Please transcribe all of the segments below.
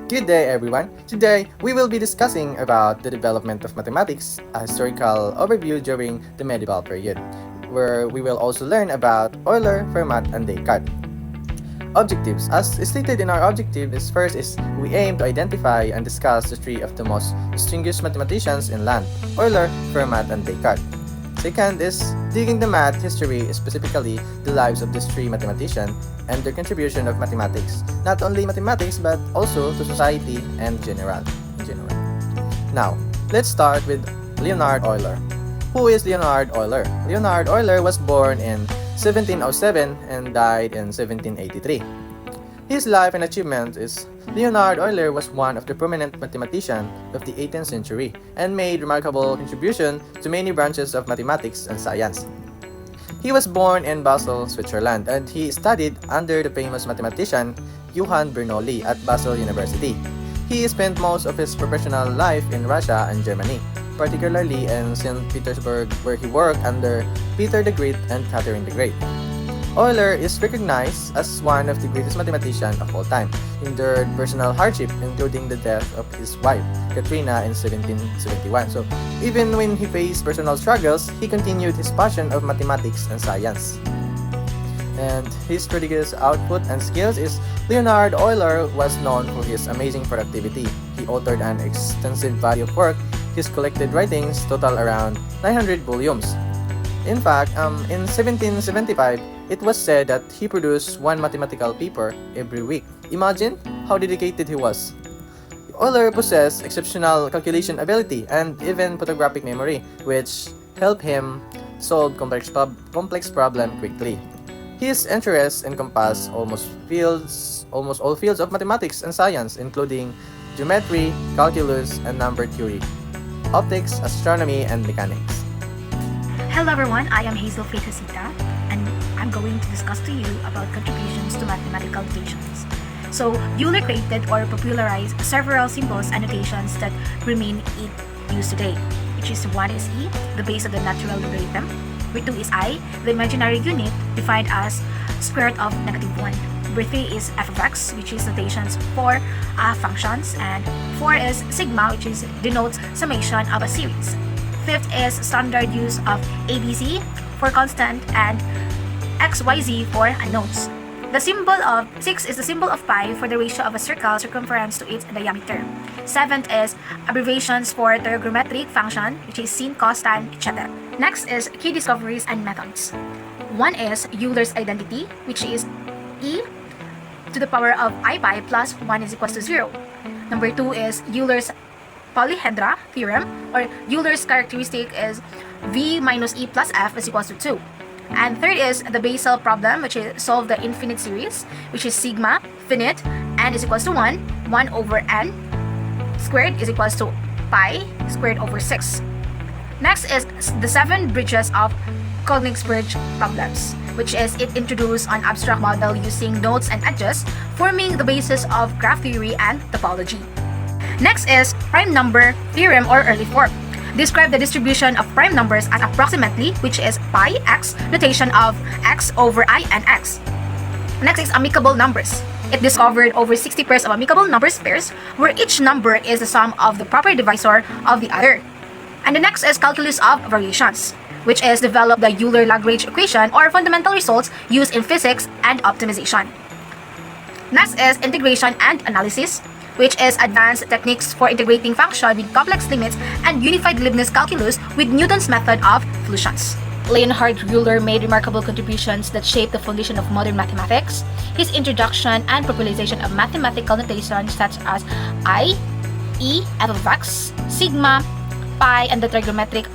Good day, everyone. Today, we will be discussing about the development of mathematics, a historical overview during the medieval period, where we will also learn about Euler, Fermat, and Descartes. Objectives. As stated in our objective is first is we aim to identify and discuss the three of the most distinguished mathematicians in land, Euler, Fermat, and Descartes. Second is digging the math history, specifically the lives of these three mathematicians and their contribution of mathematics, not only mathematics but also to society and in general. Now, let's start with Leonhard Euler. Who is Leonhard Euler? Leonhard Euler was born in 1707 and died in 1783. His life and achievements is Leonhard Euler was one of the prominent mathematicians of the 18th century and made remarkable contribution to many branches of mathematics and science. He was born in Basel, Switzerland, and he studied under the famous mathematician Johann Bernoulli at Basel University. He spent most of his professional life in Russia and Germany, particularly in St. Petersburg, where he worked under Peter the Great and Catherine the Great. Euler is recognized as one of the greatest mathematicians of all time. He endured personal hardship, including the death of his wife, Katrina, in 1771. So, even when he faced personal struggles, he continued his passion of mathematics and science. And his prodigious output and skills is Leonhard Euler was known for his amazing productivity. He authored an extensive body of work. His collected writings total around 900 volumes. In fact, in 1775, it was said that he produced one mathematical paper every week. Imagine how dedicated he was. Euler possessed exceptional calculation ability and even photographic memory, which helped him solve complex problems quickly. His interests encompass almost all fields of mathematics and science, including geometry, calculus, and number theory, optics, astronomy, and mechanics. Hello everyone, I am Hazel Faith Hasita, and I'm going to discuss to you about contributions to mathematical notations. So, Euler created or popularized several symbols and notations that remain in use today, which is 1 is e, the base of the natural logarithm, where 2 is I, the imaginary unit defined as square root of -1, where 3 is f of x, which is notations for functions, and 4 is sigma, which is denotes summation of a series. Fifth is standard use of ABC for constant and XYZ for unknowns. The symbol of 6 is the symbol of pi for the ratio of a circle circumference to its diameter. Seventh is abbreviations for trigonometric function, which is sin, cos, tan, etc. Next is key discoveries and methods. One is Euler's identity, which is e to the power of I pi plus 1 is equals to 0. Number 2 is Euler's polyhedra theorem, or Euler's characteristic is v minus e plus f is equals to 2. And third is the Basel problem, which is solve the infinite series, which is sigma finite n is equals to 1 over n squared is equals to pi squared over 6. Next is the 7 bridges of Königsberg problems, which is it introduced an abstract model using nodes and edges, forming the basis of graph theory and topology. Next is prime number theorem or early form. Describe the distribution of prime numbers as approximately, which is pi x, notation of x over I and x. Next is amicable numbers. It discovered over 60 pairs of amicable numbers pairs, where each number is the sum of the proper divisor of the other. And the next is calculus of variations, which is developed the Euler-Lagrange equation or fundamental results used in physics and optimization. Next is integration and analysis, which is advanced techniques for integrating function with complex limits and unified Leibniz calculus with Newton's method of functions. Leonhard Euler made remarkable contributions that shaped the foundation of modern mathematics. His introduction and popularization of mathematical notation such as I, E, f of x, sigma, pi, and the trigonometric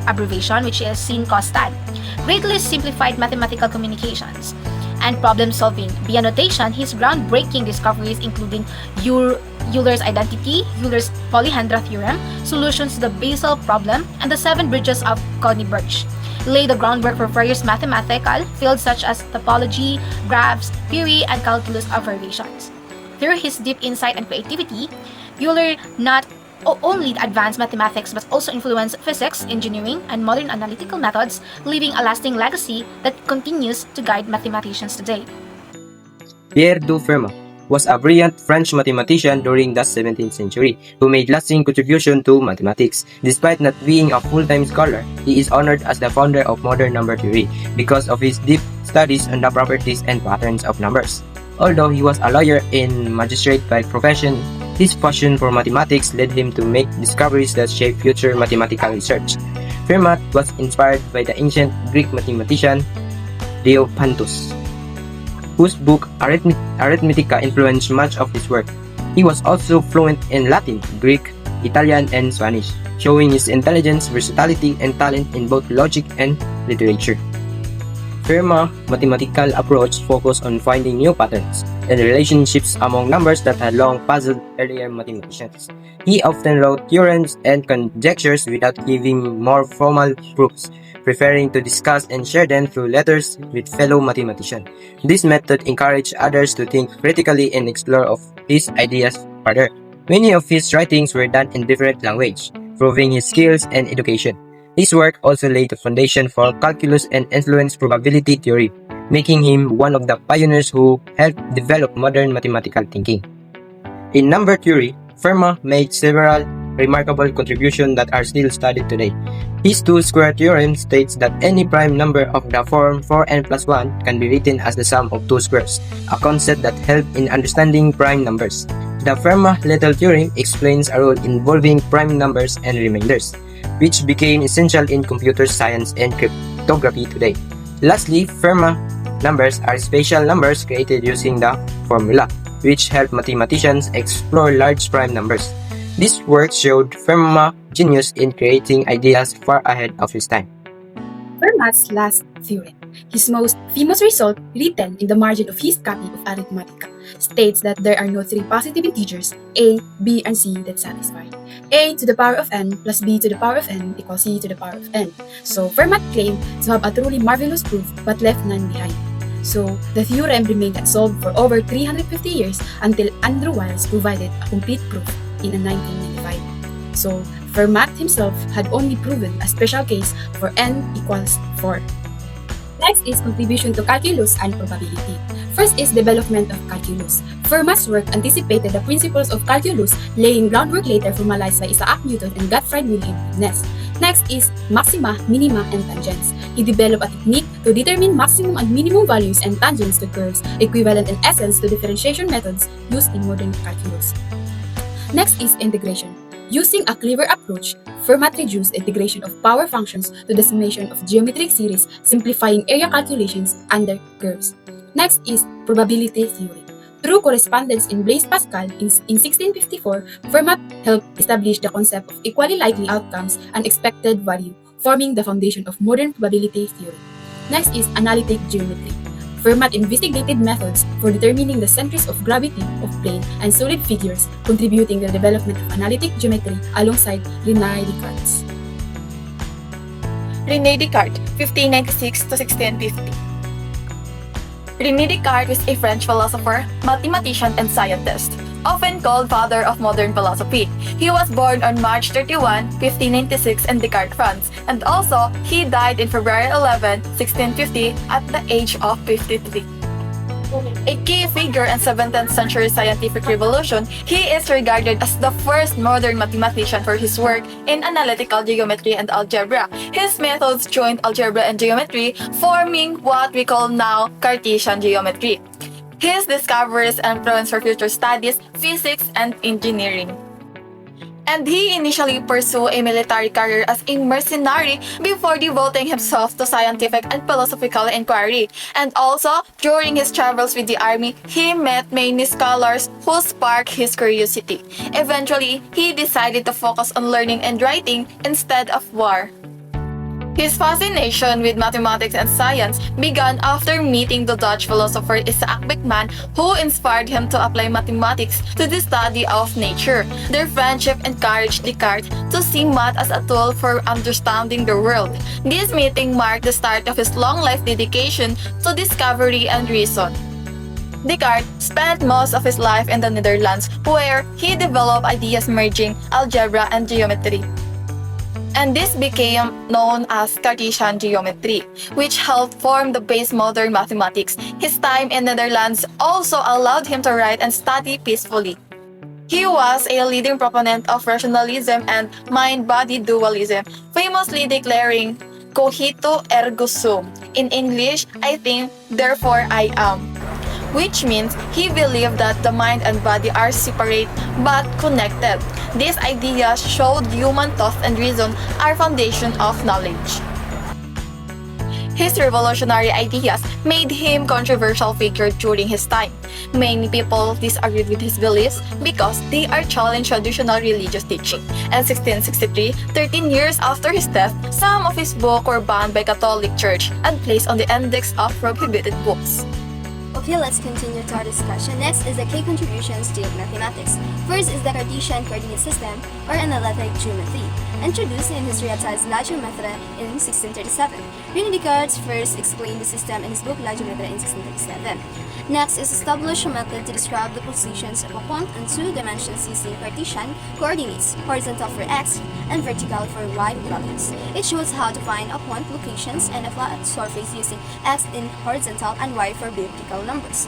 abbreviation, which is sin, cos, tan, greatly simplified mathematical communications and problem solving. Via notation, his groundbreaking discoveries including Euler's identity, Euler's polyhedra theorem, solutions to the Basel problem, and the 7 bridges of Königsberg laid the groundwork for various mathematical fields such as topology, graphs, theory, and calculus of variations. Through his deep insight and creativity, Euler not only advanced mathematics but also influenced physics, engineering, and modern analytical methods, leaving a lasting legacy that continues to guide mathematicians today. Pierre du Fermat. was a brilliant French mathematician during the 17th century who made lasting contribution to mathematics. Despite not being a full-time scholar, he is honored as the founder of modern number theory because of his deep studies on the properties and patterns of numbers. Although he was a lawyer and magistrate by profession, his passion for mathematics led him to make discoveries that shaped future mathematical research. Fermat was inspired by the ancient Greek mathematician Diopantus, whose book Arithmetica influenced much of his work. He was also fluent in Latin, Greek, Italian, and Spanish, showing his intelligence, versatility, and talent in both logic and literature. Fermat's mathematical approach focused on finding new patterns and relationships among numbers that had long puzzled earlier mathematicians. He often wrote theorems and conjectures without giving more formal proofs, preferring to discuss and share them through letters with fellow mathematicians. This method encouraged others to think critically and explore of his ideas further. Many of his writings were done in different language, proving his skills and education. His work also laid the foundation for calculus and influenced probability theory, making him one of the pioneers who helped develop modern mathematical thinking. In number theory, Fermat made several remarkable contributions that are still studied today. His two-square theorem states that any prime number of the form 4n plus 1 can be written as the sum of two squares, a concept that helped in understanding prime numbers. The Fermat-Little theorem explains a rule involving prime numbers and remainders, which became essential in computer science and cryptography today. Lastly, Fermat numbers are special numbers created using the formula, which help mathematicians explore large prime numbers. This work showed Fermat's genius in creating ideas far ahead of his time. Fermat's last theorem, his most famous result written in the margin of his copy of Arithmetica, states that there are no three positive integers a, b, and c that satisfy. A to the power of n plus b to the power of n equals c to the power of n. So Fermat claimed to have a truly marvelous proof but left none behind. So the theorem remained unsolved for over 350 years until Andrew Wiles provided a complete proof in 1995. So Fermat himself had only proven a special case for n equals 4. Next is contribution to calculus and probability. First is development of calculus. Fermat's work anticipated the principles of calculus, laying groundwork later formalized by Isaac Newton and Gottfried Wilhelm Leibniz. Next is maxima, minima, and tangents. He developed a technique to determine maximum and minimum values and tangents to curves, equivalent in essence to differentiation methods used in modern calculus. Next is integration. Using a clever approach, Fermat reduced integration of power functions to the summation of geometric series, simplifying area calculations under curves. Next is probability theory. Through correspondence in Blaise Pascal in 1654, Fermat helped establish the concept of equally likely outcomes and expected value, forming the foundation of modern probability theory. Next is analytic geometry. Fermat investigated methods for determining the centers of gravity of plane and solid figures, contributing to the development of analytic geometry alongside René Descartes. René Descartes, 1596 to 1650. René Descartes was a French philosopher, mathematician, and scientist, often called father of modern philosophy. He was born on March 31, 1596 in Descartes, France, and also he died in February 11, 1650 at the age of 53. A key figure in 17th century scientific revolution, he is regarded as the first modern mathematician for his work in analytical geometry and algebra. His methods joined algebra and geometry, forming what we call now Cartesian geometry. His discoveries influenced for future studies, physics, and engineering. And he initially pursued a military career as a mercenary before devoting himself to scientific and philosophical inquiry. And also, during his travels with the army, he met many scholars who sparked his curiosity. Eventually, he decided to focus on learning and writing instead of war. His fascination with mathematics and science began after meeting the Dutch philosopher Isaac Beckman, who inspired him to apply mathematics to the study of nature. Their friendship encouraged Descartes to see math as a tool for understanding the world. This meeting marked the start of his long life dedication to discovery and reason. Descartes spent most of his life in the Netherlands, where he developed ideas merging algebra and geometry. and this became known as Cartesian geometry, which helped form the base modern mathematics. His time in Netherlands also allowed him to write and study peacefully. He was a leading proponent of rationalism and mind-body dualism, famously declaring, "Cogito ergo sum." In English, I think, therefore I am, which means he believed that the mind and body are separate but connected. These ideas showed human thought and reason are foundation of knowledge. His revolutionary ideas made him controversial figure during his time. Many people disagreed with his beliefs because they are challenged traditional religious teaching. In 1663, 13 years after his death, some of his books were banned by Catholic Church and placed on the index of prohibited books. Okay, let's continue to our discussion. Next is the key contributions to mathematics. First is the Cartesian coordinate system, or analytic geometry, introduced in his treatise La Geometrie in 1637. René Descartes first explained the system in his book La Geometrie in 1637. Next is establish a method to describe the positions of a point in two dimensions using Cartesian coordinates, horizontal for x and vertical for y values. It shows how to find a point locations and a flat surface using x in horizontal and y for vertical numbers.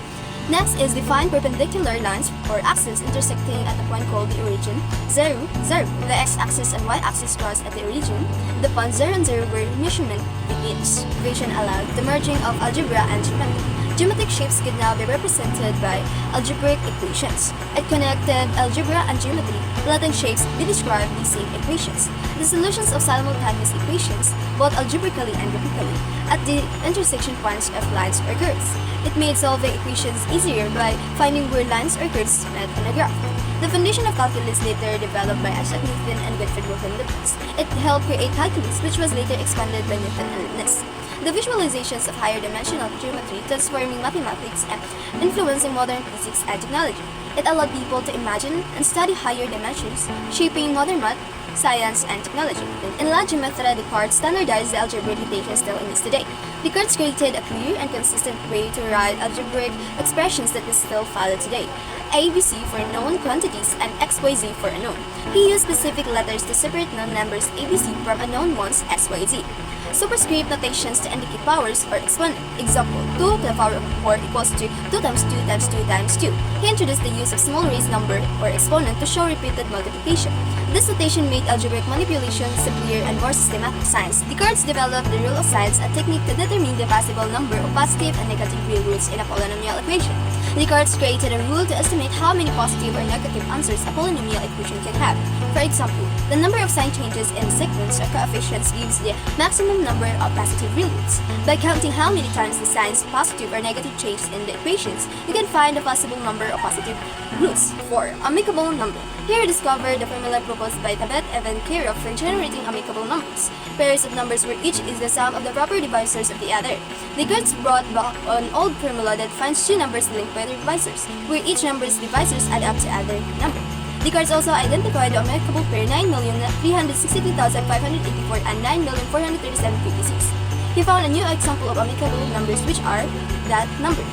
Next is define perpendicular lines or axes intersecting at a point called the origin, 0, 0. The x-axis and y-axis cross at the origin. The point 0 and 0 where measurement begins. Vision allowed the merging of algebra and geometry. Geometric shapes could now be represented by algebraic equations. It connected algebra and geometry, letting shapes be described using equations. The solutions of simultaneous equations, both algebraically and graphically, at the intersection points of lines or curves. It made solving equations easier by finding where lines or curves met in a graph. The foundation of calculus later developed by Isaac Newton and Gottfried Wilhelm Leibniz. It helped create calculus, which was later expanded by Newton and Leibniz. The visualizations of higher dimensional geometry transforming mathematics and influencing modern physics and technology. It allowed people to imagine and study higher dimensions, shaping modern math, science, and technology. In La Geometrie, Descartes standardized the algebraic notation still in use today. Descartes created a clear and consistent way to write algebraic expressions that is still followed today. ABC for known quantities and XYZ for unknown. He used specific letters to separate known numbers ABC from unknown ones XYZ. Superscript notations to indicate powers or exponent. Example, 2 to the power of 4 equals to 2 times 2 times 2 times 2. He introduced the use of small raised number or exponent to show repeated multiplication. This notation made algebraic manipulation simpler and more systematic science. Descartes developed the rule of signs, a technique to determine the possible number of positive and negative real roots in a polynomial equation. Descartes created a rule to estimate how many positive or negative answers a polynomial equation can have. For example, the number of sign changes in sequence or coefficients gives the maximum number of positive real roots. By counting how many times the signs positive or negative change in the equations, you can find the possible number of positive roots. 4. Amicable number. Here we discovered the formula proposed by Tabet Evan Kirov for generating amicable numbers. Pairs of numbers where each is the sum of the proper divisors of the other. Descartes brought back an old formula that finds two numbers linked by their divisors, where each number's divisors add up to other number. Descartes also identified the amicable pair 9,363,584 and 9,437,56. He found a new example of amicable numbers which are that number.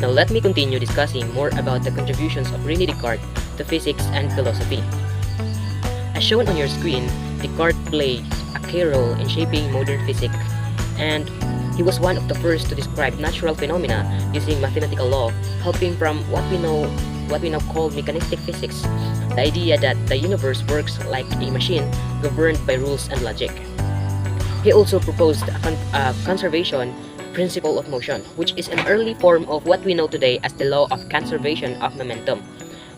Now let me continue discussing more about the contributions of René Descartes to physics and philosophy. As shown on your screen, Descartes plays a key role in shaping modern physics, and he was one of the first to describe natural phenomena using mathematical law, helping from what we now call mechanistic physics, the idea that the universe works like a machine governed by rules and logic. He also proposed a conservation principle of motion, which is an early form of what we know today as the law of conservation of momentum.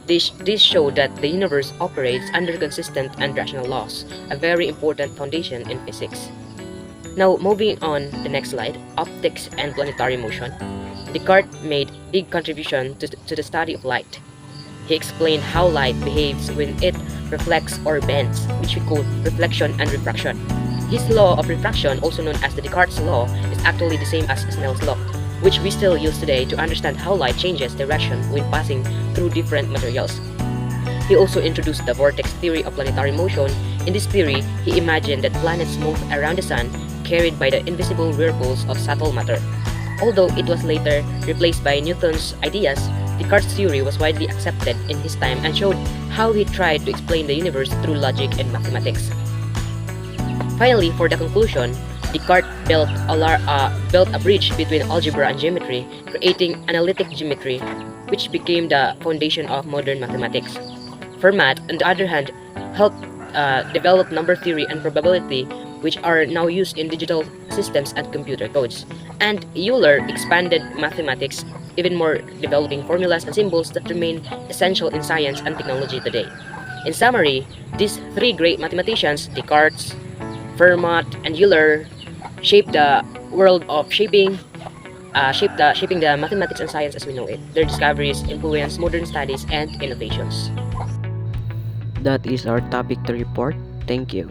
This showed that the universe operates under consistent and rational laws, a very important foundation in physics. Now, moving on the next slide, optics and planetary motion. Descartes made big contribution to the study of light. He explained how light behaves when it reflects or bends, which we call reflection and refraction. His law of refraction, also known as the Descartes' law, is actually the same as Snell's law, which we still use today to understand how light changes direction when passing through different materials. He also introduced the vortex theory of planetary motion. In this theory, he imagined that planets move around the sun, carried by the invisible whirlpools of subtle matter. Although it was later replaced by Newton's ideas, Descartes' theory was widely accepted in his time and showed how he tried to explain the universe through logic and mathematics. Finally, for the conclusion, Descartes built a bridge between algebra and geometry, creating analytic geometry, which became the foundation of modern mathematics. Fermat, on the other hand, helped develop number theory and probability, which are now used in digital systems and computer codes. And Euler expanded mathematics even more, developing formulas and symbols that remain essential in science and technology today. In summary, these three great mathematicians, Descartes, Fermat, and Euler, shaped the world of shaping the mathematics and science as we know it. Their discoveries influenced modern studies and innovations. That is our topic to report. Thank you.